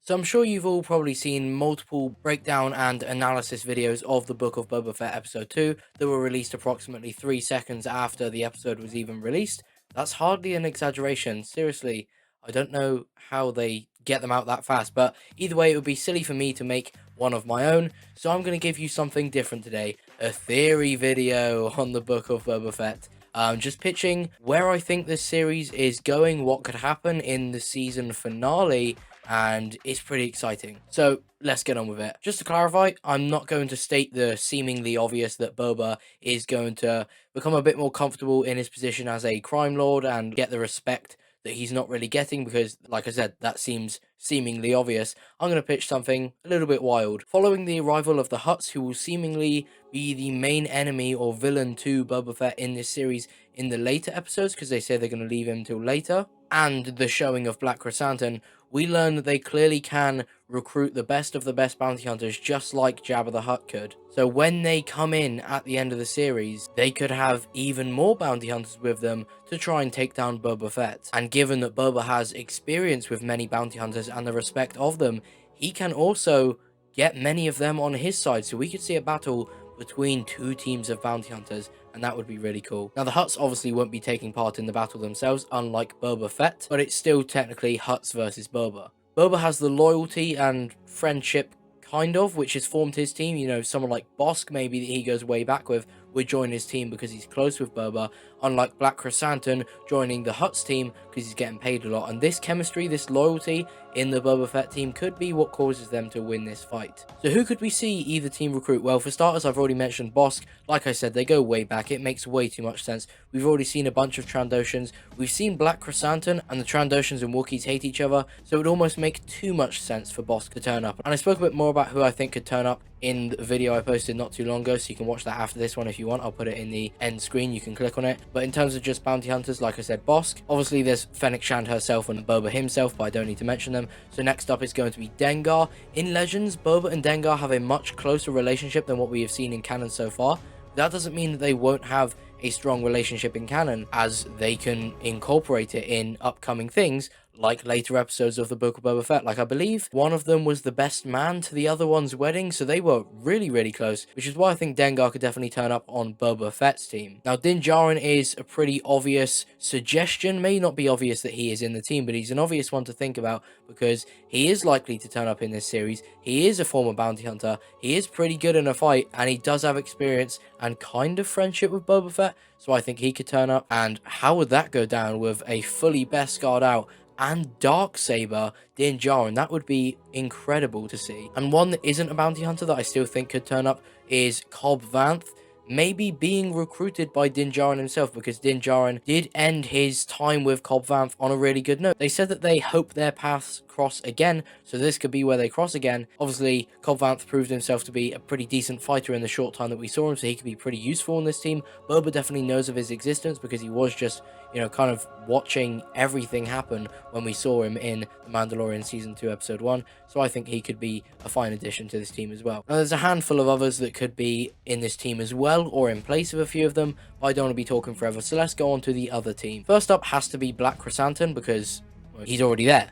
So I'm sure you've all probably seen multiple breakdown and analysis videos of the Book of Boba Fett episode 2 that were released approximately 3 seconds after the episode was even released. That's hardly an exaggeration. Seriously, I don't know how they get them out that fast, but either way, it would be silly for me to make one of my own, so I'm going to give you something different today, a theory video on the Book of Boba Fett. Just pitching where I think this series is going, what could happen in the season finale, and it's pretty exciting. So let's get on with it. Just to clarify, I'm not going to state the seemingly obvious that Boba is going to become a bit more comfortable in his position as a crime lord and get the respect that he's not really getting, because like I said, that seems seemingly obvious. I'm going to pitch something a little bit wild. Following the arrival of the Hutts, who will seemingly be the main enemy or villain to Boba Fett in this series in the later episodes, because they say they're going to leave him till later, and the showing of Black Krrsantan, we learn that they clearly can recruit the best of the best bounty hunters, just like Jabba the Hutt could. So when they come in at the end of the series, they could have even more bounty hunters with them to try and take down Boba Fett. And given that Boba has experience with many bounty hunters and the respect of them, he can also get many of them on his side. So we could see a battle between two teams of bounty hunters, and that would be really cool. Now, the Hutts obviously won't be taking part in the battle themselves, unlike Boba Fett, but it's still technically Hutts versus Boba. Boba has the loyalty and friendship, kind of, which has formed his team. You know, someone like Bossk, maybe, that he goes way back with, would join his team because he's close with Boba, unlike Black Krrsantan joining the Hutt's team because he's getting paid a lot. And this chemistry, this loyalty in the Boba Fett team could be what causes them to win this fight. So who could we see either team recruit? Well, for starters, I've already mentioned Bossk. Like I said, they go way back. It makes way too much sense. We've already seen a bunch of Trandoshans. We've seen Black Krrsantan, and the Trandoshans and Wookiees hate each other, so it would almost make too much sense for Bossk to turn up. And I spoke a bit more about who I think could turn up in the video I posted not too long ago, so you can watch that after this one if you want. I'll put it in the end screen, you can click on it. But in terms of just bounty hunters, like I said, Bossk. Obviously there's Fennec herself and Boba himself, but I don't need to mention them. So next up is going to be Dengar. In Legends, Boba and Dengar have a much closer relationship than what we have seen in canon so far. That doesn't mean that they won't have a strong relationship in canon, as they can incorporate it in upcoming things, like later episodes of the Book of Boba Fett. Like, I believe one of them was the best man to the other one's wedding, so they were really, really close, which is why I think Dengar could definitely turn up on Boba Fett's team. Now, Din Djarin is a pretty obvious suggestion. May not be obvious that he is in the team, but he's an obvious one to think about because he is likely to turn up in this series. He is a former bounty hunter, he is pretty good in a fight, and he does have experience and kind of friendship with Boba Fett, so I think he could turn up. And how would that go down with a fully Beskar out and Darksaber Din Djarin? That would be incredible to see. And one that isn't a bounty hunter that I still think could turn up is Cobb Vanth, maybe being recruited by Din Djarin himself, because Din Djarin did end his time with Cobb Vanth on a really good note. They said that they hope their paths cross again, so this could be where they cross again. Obviously, Cobb Vanth proved himself to be a pretty decent fighter in the short time that we saw him, so he could be pretty useful in this team. Boba definitely knows of his existence because he was just, you know, kind of watching everything happen when we saw him in The Mandalorian Season 2 Episode 1, so I think he could be a fine addition to this team as well. Now, there's a handful of others that could be in this team as well, or in place of a few of them, but I don't want to be talking forever, so let's go on to the other team. First up has to be Black Krrsantan, because well, he's already there,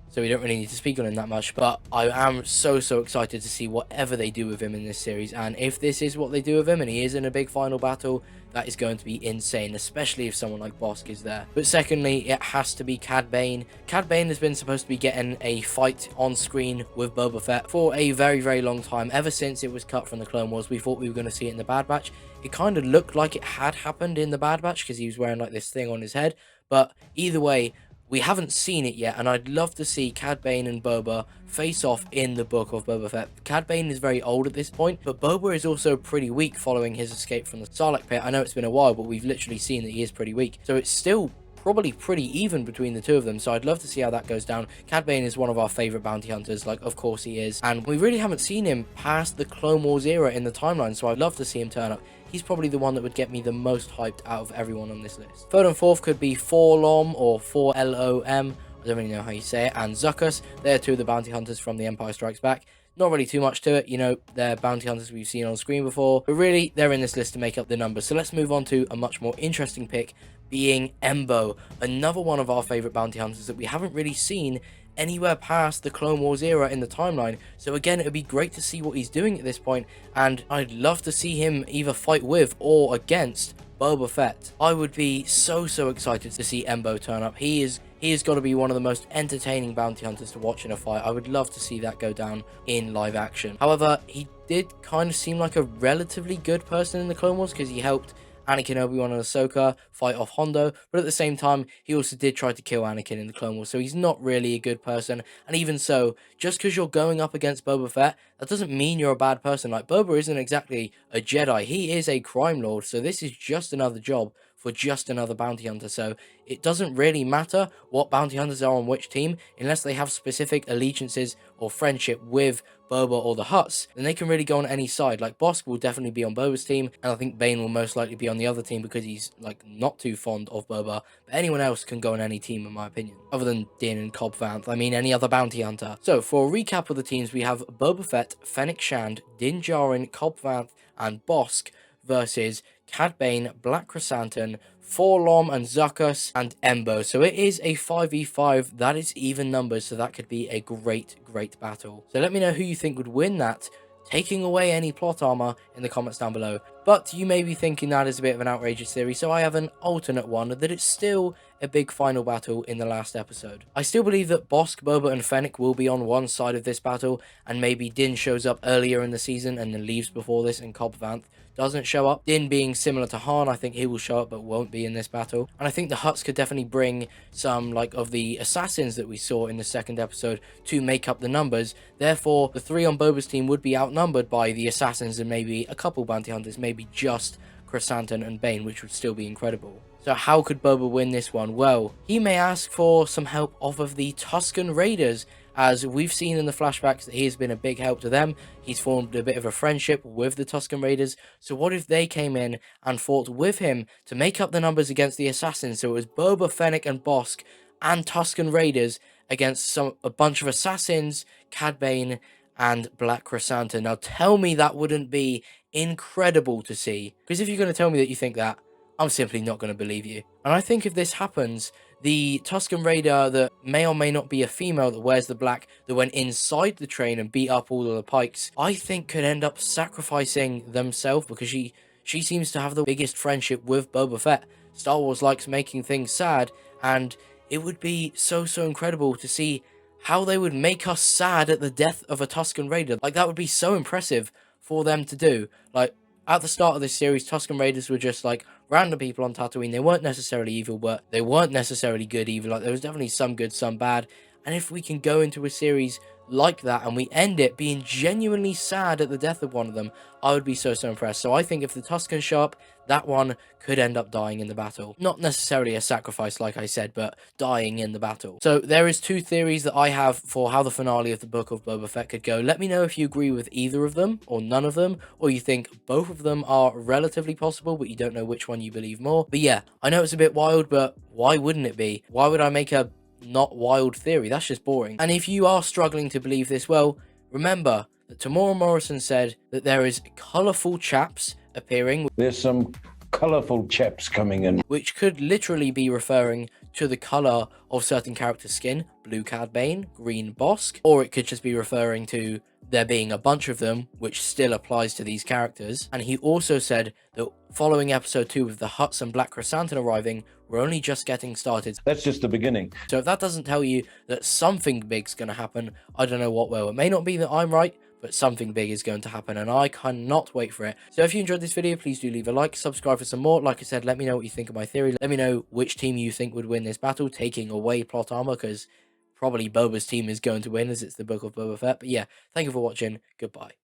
so we don't really need to speak on him that much, but I am so excited to see whatever they do with him in this series. And if this is what they do with him and he is in a big final battle, that is going to be insane, especially if someone like Bossk is there. But secondly, it has to be Cad Bane. Cad Bane has been supposed to be getting a fight on screen with Boba Fett for a very long time. Ever since it was cut from the Clone Wars, we thought we were going to see it in the Bad Batch. It kind of looked like it had happened in the Bad Batch because he was wearing like this thing on his head, but either way, we haven't seen it yet, and I'd love to see Cad Bane and Boba face off in the Book of Boba Fett. Cad Bane is very old at this point, but Boba is also pretty weak following his escape from the Sarlacc pit. I know it's been a while, but we've literally seen that he is pretty weak, so it's still probably pretty even between the two of them, so I'd love to see how that goes down. Cad Bane is one of our favorite bounty hunters, like, of course he is, and we really haven't seen him past the Clone Wars era in the timeline, so I'd love to see him turn up. He's probably the one that would get me the most hyped out of everyone on this list. Third and fourth could be Forlom, or 4LOM, I don't really know how you say it, and Zuckuss. They're two of the bounty hunters from The Empire Strikes Back. Not really too much to it, you know, they're bounty hunters we've seen on screen before, but really, they're in this list to make up the numbers. So let's move on to a much more interesting pick, being EMBO, another one of our favorite bounty hunters that we haven't really seen anywhere past the Clone Wars era in the timeline. So again, it would be great to see what he's doing at this point, and I'd love to see him either fight with or against Boba Fett. I would be so excited to see EMBO turn up. He has got to be one of the most entertaining bounty hunters to watch in a fight. I would love to see that go down in live action. However, he did kind of seem like a relatively good person in the Clone Wars because he helped Anakin, Obi-Wan, and Ahsoka fight off Hondo, but at the same time, he also did try to kill Anakin in the Clone Wars, so he's not really a good person. And even so, just because you're going up against Boba Fett, that doesn't mean you're a bad person. Like, Boba isn't exactly a Jedi, he is a crime lord, so this is just another job for just another bounty hunter. So it doesn't really matter what bounty hunters are on which team, unless they have specific allegiances or friendship with Boba or the Hutts, then they can really go on any side. Like, Bossk will definitely be on Boba's team, and I think Bane will most likely be on the other team because he's like not too fond of Boba, but anyone else can go on any team in my opinion, other than Din and Cobb Vanth. I mean, any other bounty hunter. So for a recap of the teams, we have Boba Fett, Fennec Shand, Din Djarin, Cobb Vanth, and Bossk versus Cad Bane, Black Krrsantan, Forlom and Zuckuss, and EMBO. So it is a 5v5. That is even numbers, so that could be a great battle. So let me know who you think would win that, taking away any plot armor, in the comments down below. But you may be thinking that is a bit of an outrageous theory, so I have an alternate one, that it's still a big final battle in the last episode. I still believe that Bossk, Boba, and Fennec will be on one side of this battle, and maybe Din shows up earlier in the season and then leaves before this, and Cobb Vanth doesn't show up. Din being similar to Han, I think he will show up but won't be in this battle. And I think the Hutts could definitely bring some like of the assassins that we saw in the second episode to make up the numbers. Therefore, the three on Boba's team would be outnumbered by the assassins and maybe a couple bounty hunters, maybe just Krrsantan and Bane, which would still be incredible. So how could Boba win this one? Well, he may ask for some help off of the Tusken Raiders, as we've seen in the flashbacks that he has been a big help to them. He's formed a bit of a friendship with the Tusken Raiders, so what if they came in and fought with him to make up the numbers against the assassins? So it was Boba, Fennec, and Bossk and Tusken Raiders against a bunch of assassins, Cad Bane, and Black Krrsantan. Now tell me that wouldn't be incredible to see, because if you're going to tell me that you think that, I'm simply not going to believe you. And I think if this happens, the Tusken Raider that may or may not be a female that wears the black, that went inside the train and beat up all of the Pikes, I think could end up sacrificing themselves, because she seems to have the biggest friendship with Boba Fett. Star Wars likes making things sad, and it would be so incredible to see how they would make us sad at the death of a Tusken Raider. Like, that would be so impressive for them to do. Like, at the start of this series, Tusken Raiders were just like random people on Tatooine. They weren't necessarily evil, but they weren't necessarily good either. Like, there was definitely some good, some bad. And if we can go into a series like that and we end it being genuinely sad at the death of one of them, I would be so impressed. So I think if the Tuskens show up, that one could end up dying in the battle. Not necessarily a sacrifice, like I said, but dying in the battle. So there is two theories that I have for how the finale of the Book of Boba Fett could go. Let me know if you agree with either of them or none of them, or you think both of them are relatively possible, but you don't know which one you believe more. But yeah, I know it's a bit wild, but why wouldn't it be? Why would I make a not wild theory? That's just boring. And if you are struggling to believe this, well, remember that Tamora Morrison said that there is colourful chaps appearing. There's some colourful chaps coming in, which could literally be referring to the colour of certain characters' skin, blue Cad Bane, green Bossk, or it could just be referring to there being a bunch of them, which still applies to these characters. And he also said that following episode 2 with the Hutts and Black Krrsantan arriving, we're only just getting started. That's just the beginning. So if that doesn't tell you that something big's going to happen, I don't know what will. It may not be that I'm right, but something big is going to happen, and I cannot wait for it. So if you enjoyed this video, please do leave a like, subscribe for some more. Like I said, let me know what you think of my theory. Let me know which team you think would win this battle, taking away plot armor, because probably Boba's team is going to win, as it's the Book of Boba Fett. But yeah, thank you for watching. Goodbye.